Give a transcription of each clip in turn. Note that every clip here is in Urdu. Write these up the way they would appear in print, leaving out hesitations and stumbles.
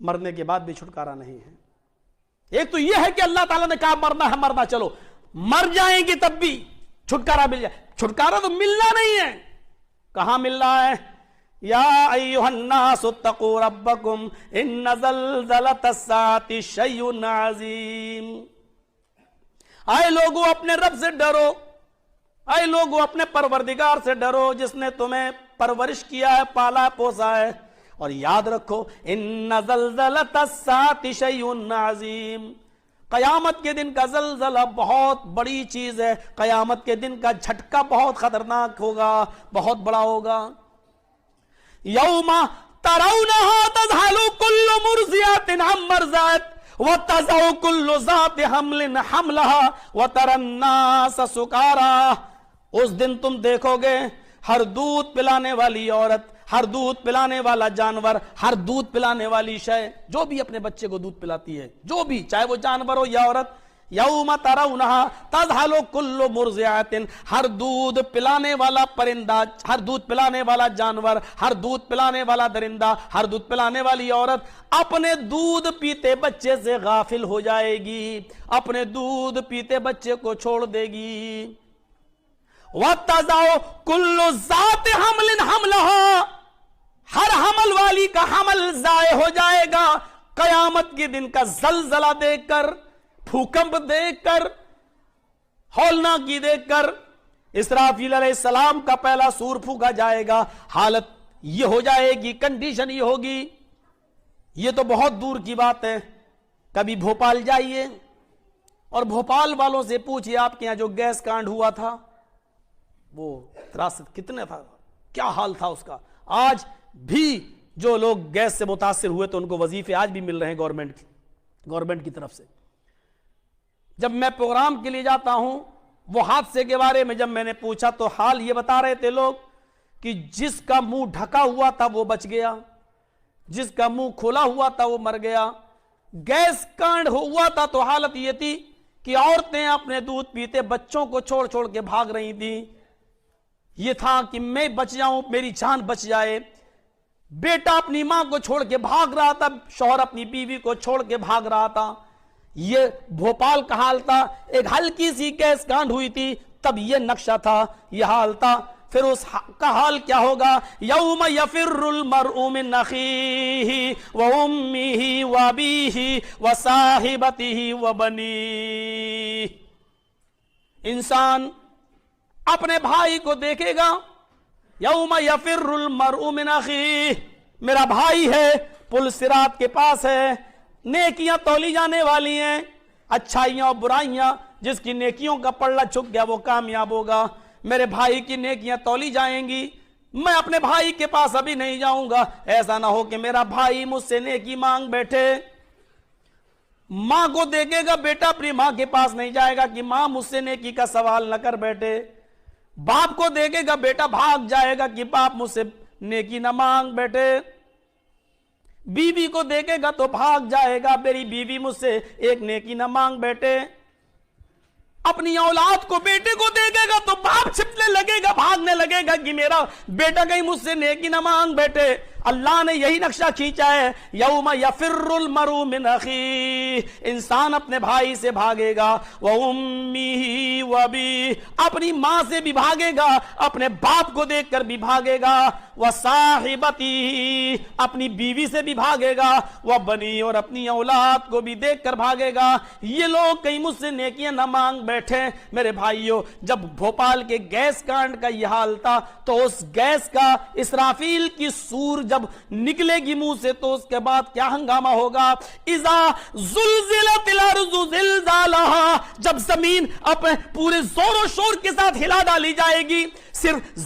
مرنے کے بعد بھی چھٹکارا نہیں ہے۔ ایک تو یہ ہے کہ اللہ تعالیٰ نے کہا مرنا ہے مرنا، چلو مر جائیں گے تب بھی چھٹکارا مل جائے، چھٹکارا تو ملنا نہیں ہے۔ کہاں مل رہا ہے؟ یا ایھا الناس اتقوا ربکم ان زلزلۃ الساعۃ شیء عظیم۔ اے لوگو اپنے رب سے ڈرو، اے لوگو اپنے پروردگار سے ڈرو جس نے تمہیں پرورش کیا ہے، پالا پوسا ہے، اور یاد رکھو ان زلزلۃ الساعۃ شیء عظیم، قیامت کے دن کا زلزلہ بہت بڑی چیز ہے، قیامت کے دن کا جھٹکا بہت خطرناک ہوگا، بہت بڑا ہوگا۔ یوم ترونہا تذہل کل مرضعۃ عما ارضعت وتضع کل ذات حمل حملہا وتری الناس سکارا۔ اس دن تم دیکھو گے ہر دودھ پلانے والی عورت، ہر دودھ پلانے والا جانور، ہر دودھ پلانے والی شے، جو بھی اپنے بچے کو دودھ پلاتی ہے، جو بھی، چاہے وہ جانور ہو یا عورت، یوم ترونہا تذہل کل مرضعۃ، ہر دودھ پلانے والا پرندہ، ہر دودھ پلانے والا جانور، ہر دودھ پلانے والا درندہ، ہر دودھ پلانے والی عورت اپنے دودھ پیتے بچے سے غافل ہو جائے گی، اپنے دودھ پیتے بچے کو چھوڑ دے گی۔ وَتَضَعُ كُلُّ ذَاتِ حَمْلٍ حَمْلَهَا، ہر حمل والی کا حمل ضائع ہو جائے گا۔ قیامت کے دن کا زلزلہ دیکھ کر، بھوکمپ دیکھ کر، ہولناکی دیکھ کر، اسرافیل علیہ السلام کا پہلا سور پھونکا جائے گا، حالت یہ ہو جائے گی، کنڈیشن یہ ہوگی۔ یہ تو بہت دور کی بات ہے، کبھی بھوپال جائیے اور بھوپال والوں سے پوچھئے آپ کے یہاں جو گیس کانڈ ہوا تھا وہ تراست کتنے تھا، کیا حال تھا اس کا۔ آج بھی جو لوگ گیس سے متاثر ہوئے تو ان کو وظیفے آج بھی مل رہے ہیں گورنمنٹ کی طرف سے۔ جب میں پروگرام کے لیے جاتا ہوں، وہ حادثے کے بارے میں جب میں نے پوچھا تو حال یہ بتا رہے تھے لوگ کہ جس کا منہ ڈھکا ہوا تھا وہ بچ گیا، جس کا منہ کھلا ہوا تھا وہ مر گیا۔ گیس کانڈ ہوا تھا تو حالت یہ تھی کہ عورتیں اپنے دودھ پیتے بچوں کو چھوڑ چھوڑ کے بھاگ رہی تھیں۔ یہ تھا کہ میں بچ جاؤں، میری جان بچ جائے۔ بیٹا اپنی ماں کو چھوڑ کے بھاگ رہا تھا، شوہر اپنی بیوی کو چھوڑ کے بھاگ رہا تھا۔ یہ بھوپال کا حال تھا، ایک ہلکی سی گیس کانڈ ہوئی تھی تب یہ نقشہ تھا، یہ حال تھا۔ پھر اس کا حال کیا ہوگا؟ یوم یفر المرء من اخیہ وامہ وابیہ وصاحبتہ وبنیہ۔ انسان اپنے بھائی کو دیکھے گا، یوم یفر المرء من اخیہ، میرا بھائی ہے، پل صراط کے پاس ہے، نیکیاں تولی جانے والی ہیں، اچھائیاں اور برائیاں، جس کی نیکیوں کا پلڑا چھک گیا وہ کامیاب ہوگا۔ میرے بھائی کی نیکیاں تولی جائیں گی، میں اپنے بھائی کے پاس ابھی نہیں جاؤں گا، ایسا نہ ہو کہ میرا بھائی مجھ سے نیکی مانگ بیٹھے۔ ماں کو دیکھے گا، بیٹا اپنی ماں کے پاس نہیں جائے گا کہ ماں مجھ سے نیکی کا سوال نہ کر بیٹھے۔ باپ کو دیکھے گا، بیٹا بھاگ جائے گا کہ باپ مجھ سے نیکی نہ مانگ بیٹھے۔ بیوی کو دیکھے گا تو بھاگ جائے گا، میری بیوی مجھ سے ایک نیکی نہ مانگ بیٹھے۔ اپنی اولاد کو، بیٹے کو دیکھے گا تو باپ چھپنے لگے گا، بھاگنے لگے گا کہ میرا بیٹا کہیں مجھ سے نیکی نہ مانگ بیٹھے۔ اللہ نے یہی نقشہ کھینچا ہے، یوم یفر المرء من اخیہ، انسان اپنے بھائی سے بھاگے گا، وامہ وابیہ، اپنی ماں سے بھی بھاگے گا، اپنے باپ کو دیکھ کر بھی بھاگے گا، وصاحبتہ، اپنی بیوی سے بھی بھاگے گا، وبنیہ، اور اپنی اولاد کو بھی دیکھ کر بھاگے گا۔ یہ لوگ کہیں مجھ سے نیکیاں نہ مانگ بیٹھے۔ میرے بھائیوں، جب بھوپال کے گیس کانڈ کا یہ حال تھا تو اس گیس کا اسرافیل کی سور جب نکلے گی منہ سے تو اس کے بعد کیا ہنگامہ ہوگا؟ اذا زلزلت الارض زلزالہا، جب زمین اپنے پورے زور و شور کے ساتھ ہلا ڈالی جائے گی۔ صرف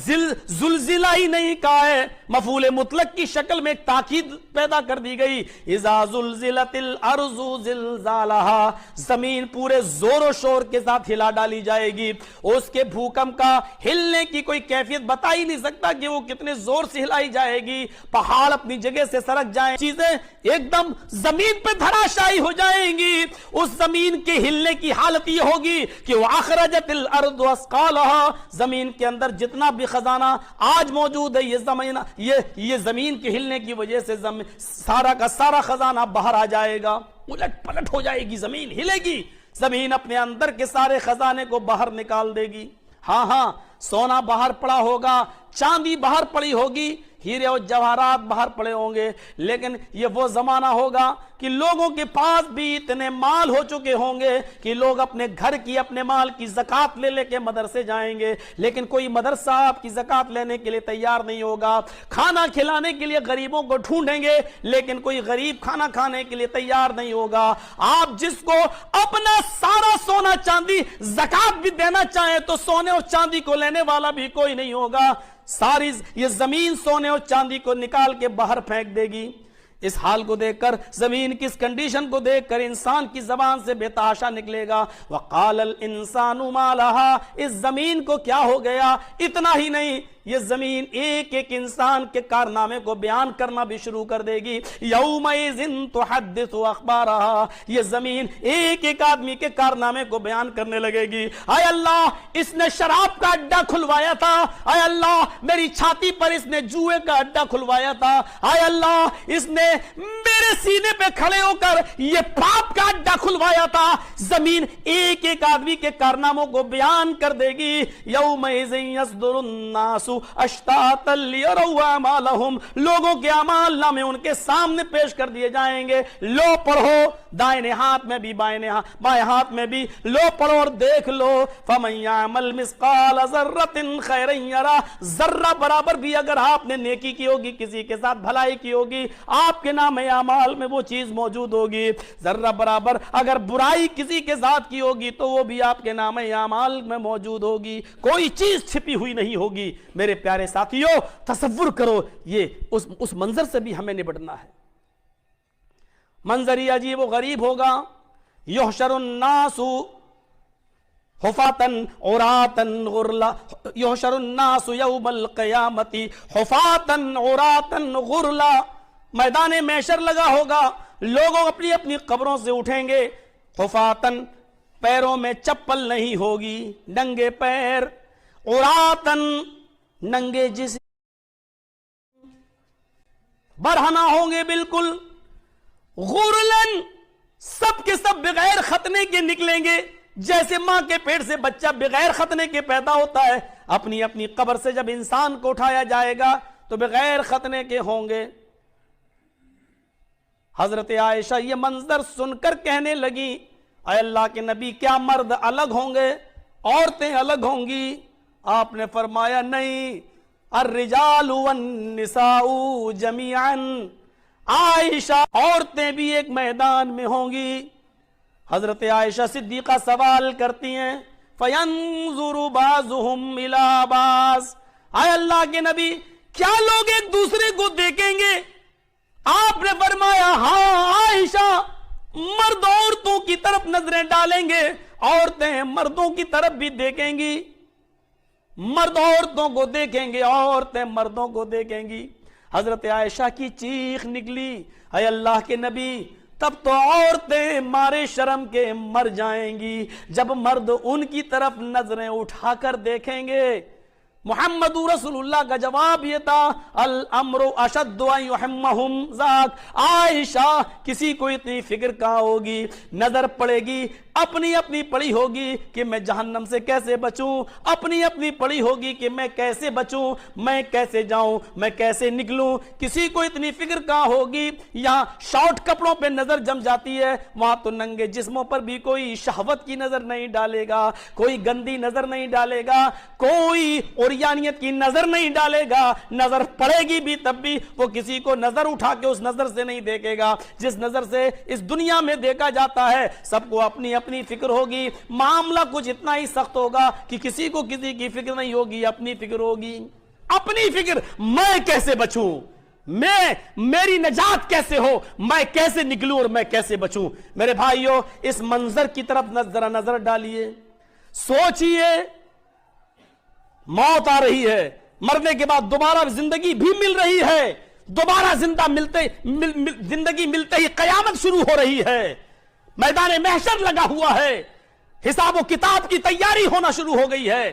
زلزلہ ہی نہیں کہا ہے، مفعول مطلق کی شکل میں ایک تاکید پیدا کر دی گئی، اذا زلزلت الارض زلزالہا، زمین پورے زور و شور کے ساتھ ہلا ڈالی جائے گی۔ اس کے بھوکم کا ہلنے کی کوئی کیفیت بتا ہی نہیں سکتا کہ وہ کتنے زور سے ہلائی جائے گی، پہاڑ اپنی جگہ سے سرک جائیں، چیزیں ایک دم زمین پہ دھراشائی ہو جائیں گی۔ اس زمین کے ہلنے کی حالت یہ ہوگی کہ وَأَخْرَجَتِ الْأَرْضُ أَثْقَالَهَا، زمین کے اندر جتنا بھی خزانہ آج موجود ہے یہ زمین کے ہلنے کی وجہ سے سارا کا سارا خزانہ باہر آ جائے گا، الٹ پلٹ ہو جائے گی، زمین ہلے گی، زمین اپنے اندر کے سارے خزانے کو باہر نکال دے گی۔ ہاں سونا باہر پڑا ہوگا، چاندی باہر پڑی ہوگی، ہیرے اور جواہرات باہر پڑے ہوں گے، لیکن یہ وہ زمانہ ہوگا کہ لوگوں کے پاس بھی اتنے مال ہو چکے ہوں گے کہ لوگ اپنے گھر کی اپنے مال کی زکوٰۃ لے لے کے مدرسے جائیں گے، لیکن کوئی مدرسہ آپ کی زکوٰۃ لینے کے لیے تیار نہیں ہوگا۔ کھانا کھلانے کے لیے غریبوں کو ڈھونڈیں گے، لیکن کوئی غریب کھانا کھانے کے لیے تیار نہیں ہوگا۔ آپ جس کو اپنا سارا سونا چاندی زکوٰۃ بھی دینا چاہیں تو سونے اور چاندی کو لینے والا بھی کوئی نہیں ہوگا۔ ساری یہ زمین سونے اور چاندی کو نکال کے باہر پھینک دے گی۔ اس حال کو دیکھ کر، زمین کی اس کنڈیشن کو دیکھ کر انسان کی زبان سے بے تحاشا نکلے گا، وَقَالَ الْإِنسَانُ مَا لَهَا، اس زمین کو کیا ہو گیا؟ اتنا ہی نہیں، یہ زمین ایک ایک انسان کے کارنامے کو بیان کرنا بھی شروع کر دے گی۔ یومئذ تحدث اخبارها، یہ زمین ایک ایک آدمی کے کارنامے کو بیان کرنے لگے گی۔ اے اللہ، اس نے شراب کا اڈا کھلوایا تھا، اے اللہ میری چھاتی پر اس نے جوئے کا اڈا کھلوایا تھا، اے اللہ اس نے میرے سینے پہ کھڑے ہو کر یہ پاپ کا اڈا کھلوایا تھا۔ زمین ایک ایک آدمی کے کارناموں کو بیان کر دے گی۔ یومئذ یصدر الناس اشتاتا لیروا اعمالہم، لوگوں کے اعمال نامے ان کے سامنے پیش کر دیے جائیں گے۔ لو پڑھو، دائیں ہاتھ میں بھی بائیں ہاتھ میں بھی، لو پڑھو اور دیکھ لو۔ فمن یعمل مثقال ذرۃ خیرا یرہ، ذرہ برابر بھی اگر آپ نے نیکی کی ہوگی، کسی کے ساتھ بھلائی کی ہوگی، آپ کے نام اعمال میں وہ چیز موجود ہوگی۔ ذرہ برابر اگر برائی کسی کے ساتھ کی ہوگی تو وہ بھی آپ کے نام اعمال میں موجود ہوگی، کوئی چیز چھپی ہوئی نہیں ہوگی۔ میرے پیارے ساتھیوں، تصور کرو، یہ اس منظر سے بھی ہمیں نبٹنا ہے۔ منظر ہی عجیب و غریب ہوگا۔ یحشر الناس حفاتا عراتا غرلا، یحشر الناس یوم القیامت حفاتا عراتا غرلا، میدان محشر لگا ہوگا، لوگوں اپنی اپنی قبروں سے اٹھیں گے، حفاتن پیروں میں چپل نہیں ہوگی، ننگے پیر، عراتن ننگے جسم، برہنہ ہوں گے بالکل، غرلن سب کے سب بغیر ختنے کے نکلیں گے، جیسے ماں کے پیٹ سے بچہ بغیر ختنے کے پیدا ہوتا ہے، اپنی اپنی قبر سے جب انسان کو اٹھایا جائے گا تو بغیر ختنے کے ہوں گے۔ حضرت عائشہ یہ منظر سن کر کہنے لگی، اے اللہ کے نبی، کیا مرد الگ ہوں گے، عورتیں الگ ہوں گی؟ آپ نے فرمایا نہیں، الرجال والنساء جميعا، عائشہ عورتیں بھی ایک میدان میں ہوں گی۔ حضرت عائشہ صدیقہ سوال کرتی ہیں، فَيَنظُرُ بَعْضُهُمْ إِلَىٰ بَعْضٍ، اے اللہ کے نبی کیا لوگ ایک دوسرے کو دیکھیں گے؟ آپ نے فرمایا ہاں عائشہ، مرد عورتوں کی طرف نظریں ڈالیں گے، عورتیں مردوں کی طرف بھی دیکھیں گی، مرد عورتوں کو دیکھیں گے، عورتیں مردوں کو دیکھیں گی۔ حضرت عائشہ کی چیخ نکلی، اے اللہ کے نبی تب تو عورتیں مارے شرم کے مر جائیں گی جب مرد ان کی طرف نظریں اٹھا کر دیکھیں گے۔ محمد رسول اللہ کا جواب یہ تھا، الامر اشد ان یحمہم ذاک، عائشہ کسی کو اتنی فکر کہاں ہوگی، نظر پڑے گی، اپنی اپنی پڑی ہوگی کہ میں جہنم سے کیسے بچوں، اپنی اپنی پڑی ہوگی کہ میں کیسے بچوں، میں کیسے جاؤں، میں کیسے نکلوں، کسی کو اتنی فکر کہاں ہوگی۔ یہاں شارٹ کپڑوں پہ نظر جم جاتی ہے، وہاں تو ننگے جسموں پر بھی کوئی شہوت کی نظر نہیں ڈالے گا، کوئی گندی نظر نہیں ڈالے گا، کوئی اوریانیت کی نظر نہیں ڈالے گا، نظر پڑے گی بھی تب بھی وہ کسی کو نظر اٹھا کے اس نظر سے نہیں دیکھے گا جس نظر سے اس دنیا میں دیکھا جاتا ہے۔ سب کو اپنی اپنی فکر ہوگی، معاملہ کچھ اتنا ہی سخت ہوگا کہ کسی کو کسی کی فکر نہیں ہوگی، اپنی فکر ہوگی، اپنی فکر، میں کیسے بچوں، میری نجات کیسے ہو، میں کیسے نکلوں اور میں کیسے بچوں۔ میرے بھائیوں، اس منظر کی طرف ذرا نظر ڈالیے، سوچئے، موت آ رہی ہے، مرنے کے بعد دوبارہ زندگی بھی مل رہی ہے، دوبارہ زندگی ملتے ہی قیامت شروع ہو رہی ہے، میدان محشر لگا ہوا ہے، حساب و کتاب کی تیاری ہونا شروع ہو گئی ہے۔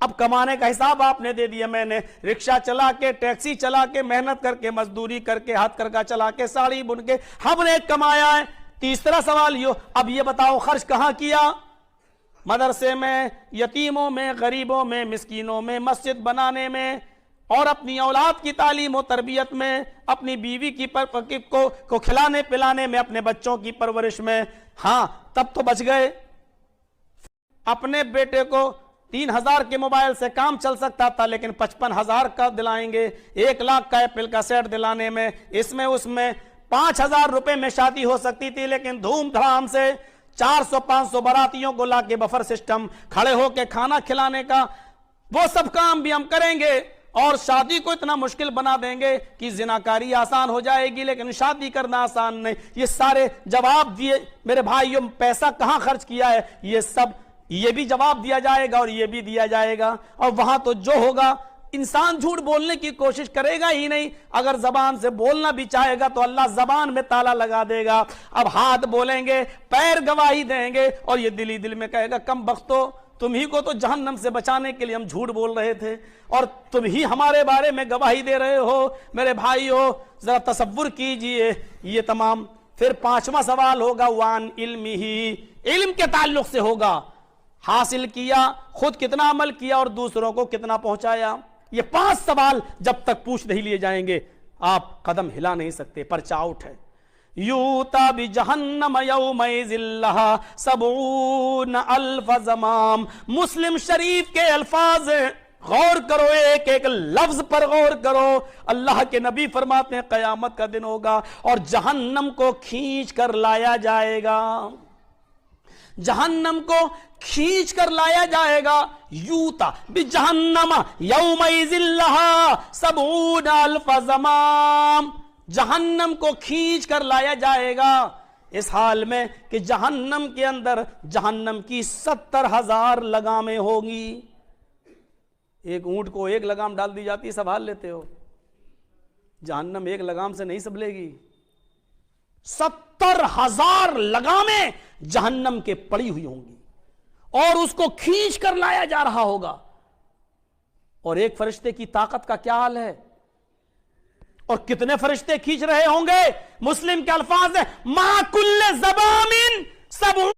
اب کمانے کا حساب آپ نے دے دیا, میں نے رکشہ چلا کے, ٹیکسی چلا کے, محنت کر کے, مزدوری کر کے, ہاتھ کرکا چلا کے, ساڑی بن کے ہم نے کمایا ہے. تیسرا سوال یہ, اب یہ بتاؤ خرچ کہاں کیا؟ مدرسے میں, یتیموں میں, غریبوں میں, مسکینوں میں, مسجد بنانے میں, اور اپنی اولاد کی تعلیم و تربیت میں, اپنی بیوی کی کو کھلانے پلانے میں, اپنے بچوں کی پرورش میں. ہاں تب تو بچ گئے. اپنے بیٹے کو 3,000 کے موبائل سے کام چل سکتا تھا, لیکن 55,000 کا دلائیں گے, 1,00,000 کا ایپل کا سیٹ دلانے میں, اس میں 5,000 روپے میں شادی ہو سکتی تھی, لیکن دھوم دھام سے 400-500 براتیوں کو لا کے بفر سسٹم, کھڑے ہو کے کھانا کھلانے کا, وہ سب کام بھی ہم کریں گے, اور شادی کو اتنا مشکل بنا دیں گے کہ زناکاری آسان ہو جائے گی, لیکن شادی کرنا آسان نہیں. یہ سارے جواب دیے میرے بھائیوں, پیسہ کہاں خرچ کیا ہے, یہ سب, یہ بھی جواب دیا جائے گا اور یہ بھی دیا جائے گا. اور وہاں تو جو ہوگا, انسان جھوٹ بولنے کی کوشش کرے گا ہی نہیں. اگر زبان سے بولنا بھی چاہے گا تو اللہ زبان میں تالا لگا دے گا. اب ہاتھ بولیں گے, پیر گواہی دیں گے, اور یہ دل ہی دل میں کہے گا کم بختو, تم ہی کو تو جہنم سے بچانے کے لیے ہم جھوٹ بول رہے تھے, اور تم ہی ہمارے بارے میں گواہی دے رہے ہو. میرے بھائیو ذرا تصور کیجئے یہ تمام. پھر 5واں سوال ہوگا وان علم ہی, علم کے تعلق سے ہوگا, حاصل کیا, خود کتنا عمل کیا اور دوسروں کو کتنا پہنچایا. یہ 5 سوال جب تک پوچھ نہیں لیے جائیں گے آپ قدم ہلا نہیں سکتے, پرچہ آؤٹ ہے. یوتا بجہنم یومئذ لہا 70,000 زمام. مسلم شریف کے الفاظ ہیں, غور کرو, ایک ایک لفظ پر غور کرو. اللہ کے نبی فرماتے ہیں قیامت کا دن ہوگا اور جہنم کو کھینچ کر لایا جائے گا, جہنم کو کھینچ کر لایا جائے گا. یوتا بجہنم یومئذ لہا 70,000 زمام. جہنم کو کھینچ کر لایا جائے گا اس حال میں کہ جہنم کے اندر جہنم کی 70,000 لگامیں ہوگی. ایک اونٹ کو ایک لگام ڈال دی جاتی ہے, سنبھال لیتے ہو, جہنم ایک لگام سے نہیں سنبھلے گی. 70,000 لگامیں جہنم کے پڑی ہوئی ہوں گی اور اس کو کھینچ کر لایا جا رہا ہوگا. اور ایک فرشتے کی طاقت کا کیا حال ہے, اور کتنے فرشتے کھینچ رہے ہوں گے. مسلم کے الفاظ ہیں ما کل زبامن 70,000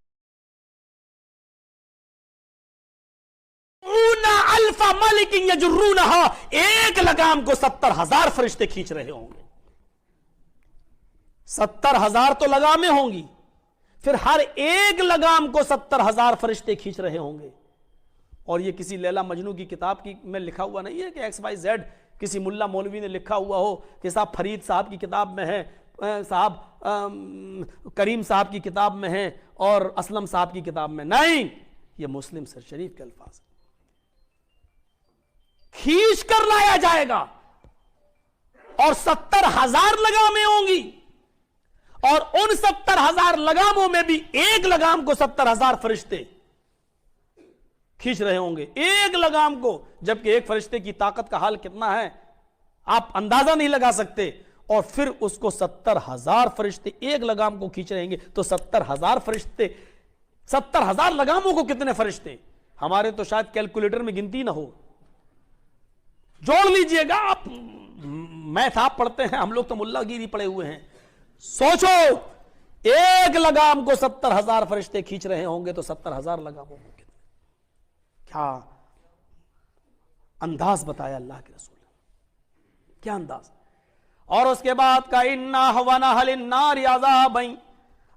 ملک یجرونہا. ایک لگام کو 70,000 فرشتے کھینچ رہے ہوں گے. 70,000 تو لگامیں ہوں گی, پھر ہر ایک لگام کو 70,000 فرشتے کھینچ رہے ہوں گے. اور یہ کسی لیلا مجنو کی کتاب کی میں لکھا ہوا نہیں ہے کہ XYZ کسی ملا مولوی نے لکھا ہوا ہو کہ صاحب فرید صاحب کی کتاب میں ہے, صاحب کریم صاحب کی کتاب میں ہے, اور اسلم صاحب کی کتاب میں نہیں. یہ مسلم سر شریف کے الفاظ ہیں. کھینچ کر لایا جائے گا اور 70,000 لگامیں ہوں گی, اور ان 70,000 لگاموں میں بھی ایک لگام کو 70,000 فرشتے کھینچ رہے ہوں گے, ایک لگام کو. جبکہ ایک فرشتے کی طاقت کا حال کتنا ہے آپ اندازہ نہیں لگا سکتے. اور پھر اس کو 70,000 فرشتے ایک لگام کو کھینچ رہیں گے, تو 70,000 فرشتے, 70,000 لگاموں کو کتنے فرشتے. ہمارے تو شاید کیلکولیٹر میں گنتی نہ ہو. جوڑ لیجئے گا آپ, میتھ آپ پڑھتے ہیں, ہم لوگ تو ملا گیری پڑے ہوئے ہیں. سوچو ایک لگام کو 70,000 فرشتے کھینچ رہے ہوں گے تو 70,000 لگاموں کو کتنے. کیا انداز بتایا اللہ کے رسول نے, کیا انداز. اور اس کے بعد کا اِنَّا هَوَنَهَ لِلنَّارِ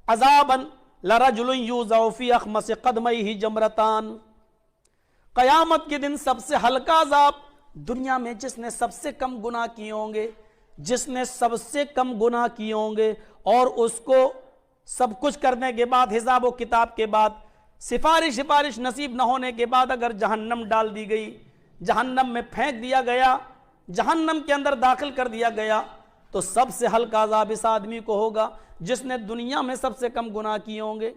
عَذَابًا لَرَجُلٌ يُوزَعُ فِي أَخْمَصِ قَدْمَيْهِ جَمْرَتَانِ. قیامت کے دن سب سے ہلکا عذاب, دنیا میں جس نے سب سے کم گناہ کیے ہوں گے, جس نے سب سے کم گناہ کیے ہوں گے, اور اس کو سب کچھ کرنے کے بعد, حساب و کتاب کے بعد, سفارش نصیب نہ ہونے کے بعد اگر جہنم ڈال دی گئی, جہنم میں پھینک دیا گیا, جہنم کے اندر داخل کر دیا گیا, تو سب سے ہلکا عذاب اس آدمی کو ہوگا جس نے دنیا میں سب سے کم گناہ کیے ہوں گے.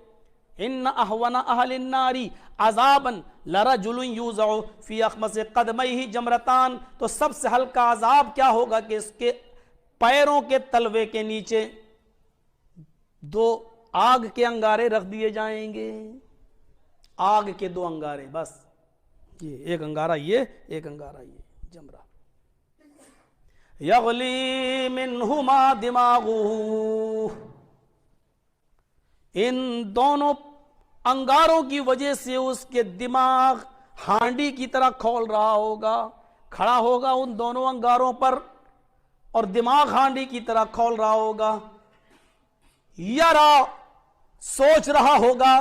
ان احون اہل النار عذابا لرجل یوزع فی اخمص قدمیہ جمرتان. تو سب سے ہلکا عذاب کیا ہوگا کہ اس کے پیروں کے تلوے کے نیچے 2 آگ کے انگارے رکھ دیے جائیں گے. آگ کے 2 انگارے, بس یہ ایک انگارہ یہ، ایک انگارہ یہ جم رہا. یغلی منہما دماغہ، ان دونوں انگاروں کی وجہ سے اس کے دماغ ہانڈی کی طرح کھول رہا ہوگا، کھڑا ہوگا ان دونوں انگاروں پر اور دماغ ہانڈی کی طرح کھول رہا ہوگا. یرا، سوچ رہا ہوگا،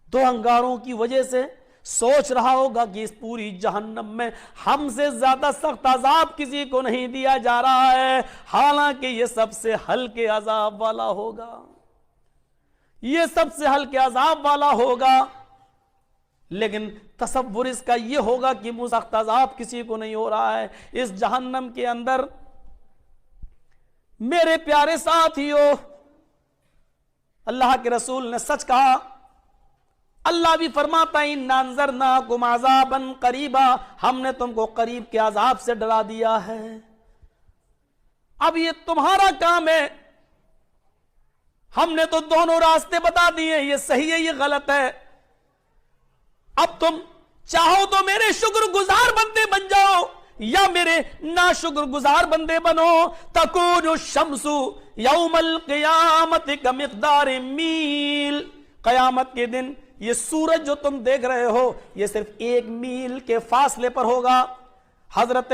دو انگاروں کی وجہ سے سوچ رہا ہوگا کہ اس پوری جہنم میں ہم سے زیادہ سخت عذاب کسی کو نہیں دیا جا رہا ہے، حالانکہ یہ سب سے ہلکے عذاب والا ہوگا، یہ سب سے ہلکے عذاب والا ہوگا. لیکن تصور اس کا یہ ہوگا کہ سخت عذاب کسی کو نہیں ہو رہا ہے. اس جہنم کے اندر میرے پیارے ساتھیو، اللہ کے رسول نے سچ کہا. اللہ بھی فرماتا ہے اِنَّا أَنذَرْنَاكُمْ عَذَابًا قَرِيبًا، ہم نے تم کو قریب کے عذاب سے ڈرا دیا ہے. اب یہ تمہارا کام ہے، ہم نے تو دونوں راستے بتا دیے، یہ صحیح ہے یہ غلط ہے. اب تم چاہو تو میرے شکر گزار بندے بن جاؤ یا میرے ناشکر گزار بندے بنو. تکون الشمس یوم القیامت کمقدار میل، قیامت کے دن یہ سورج جو تم دیکھ رہے ہو یہ صرف 1 میل کے فاصلے پر ہوگا. حضرت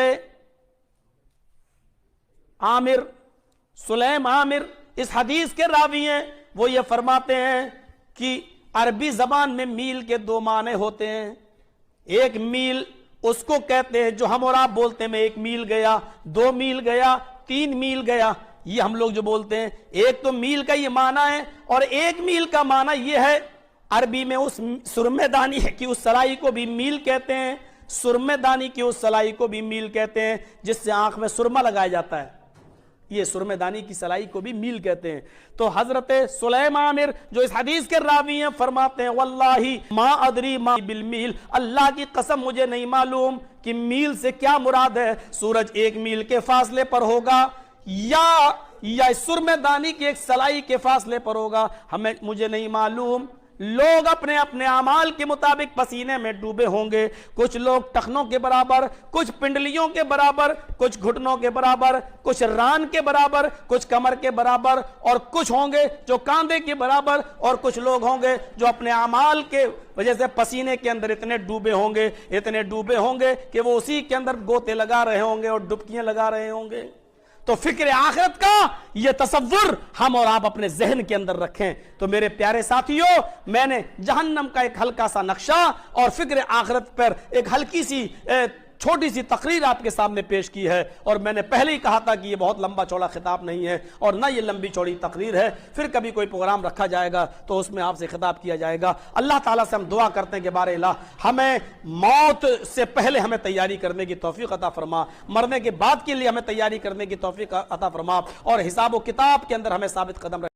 عامر، سلیم عامر اس حدیث کے راوی ہیں، وہ یہ فرماتے ہیں کہ عربی زبان میں میل کے 2 معنی ہوتے ہیں. 1 میل اس کو کہتے ہیں جو ہم اور آپ بولتے ہیں میں 1 میل گیا، 2 میل گیا، 3 میل گیا، یہ ہم لوگ جو بولتے ہیں. ایک تو میل کا یہ معنی ہے، اور 1 میل کا معنی یہ ہے عربی میں اس سرمے دانی کی اس سلائی کو بھی میل کہتے ہیں، سرمے دانی کی اس سلائی کو بھی میل کہتے ہیں جس سے آنکھ میں سرما لگایا جاتا ہے، یہ سرمے دانی کی سلائی کو بھی میل کہتے ہیں. تو حضرت سلیم عامر جو اس حدیث کے راوی ہیں فرماتے ہیں واللہ ما ادری ما بالمیل، اللہ کی قسم مجھے نہیں معلوم کہ میل سے کیا مراد ہے. سورج 1 میل کے فاصلے پر ہوگا یا سرمے دانی کی ایک سلائی کے فاصلے پر ہوگا، مجھے نہیں معلوم. لوگ اپنے اپنے اعمال کے مطابق پسینے میں ڈوبے ہوں گے، کچھ لوگ ٹخنوں کے برابر، کچھ پنڈلیوں کے برابر، کچھ گھٹنوں کے برابر، کچھ ران کے برابر، کچھ کمر کے برابر، اور کچھ ہوں گے جو کاندھے کے برابر، اور کچھ لوگ ہوں گے جو اپنے اعمال کے وجہ سے پسینے کے اندر اتنے ڈوبے ہوں گے کہ وہ اسی کے اندر گوتے لگا رہے ہوں گے اور ڈبکیاں لگا رہے ہوں گے. تو فکر آخرت کا یہ تصور ہم اور آپ اپنے ذہن کے اندر رکھیں. تو میرے پیارے ساتھیوں، میں نے جہنم کا ایک ہلکا سا نقشہ اور فکر آخرت پر ایک ہلکی سی چھوٹی سی تقریر آپ کے سامنے پیش کی ہے. اور میں نے پہلے ہی کہا تھا کہ یہ بہت لمبا چوڑا خطاب نہیں ہے اور نہ یہ لمبی چوڑی تقریر ہے. پھر کبھی کوئی پروگرام رکھا جائے گا تو اس میں آپ سے خطاب کیا جائے گا. اللہ تعالیٰ سے ہم دعا کرتے ہیں کہ بار الہ ہمیں موت سے پہلے ہمیں تیاری کرنے کی توفیق عطا فرما، مرنے کے بعد کے لیے ہمیں تیاری کرنے کی توفیق عطا فرما، اور حساب و کتاب کے اندر ہمیں ثابت قدم رکھ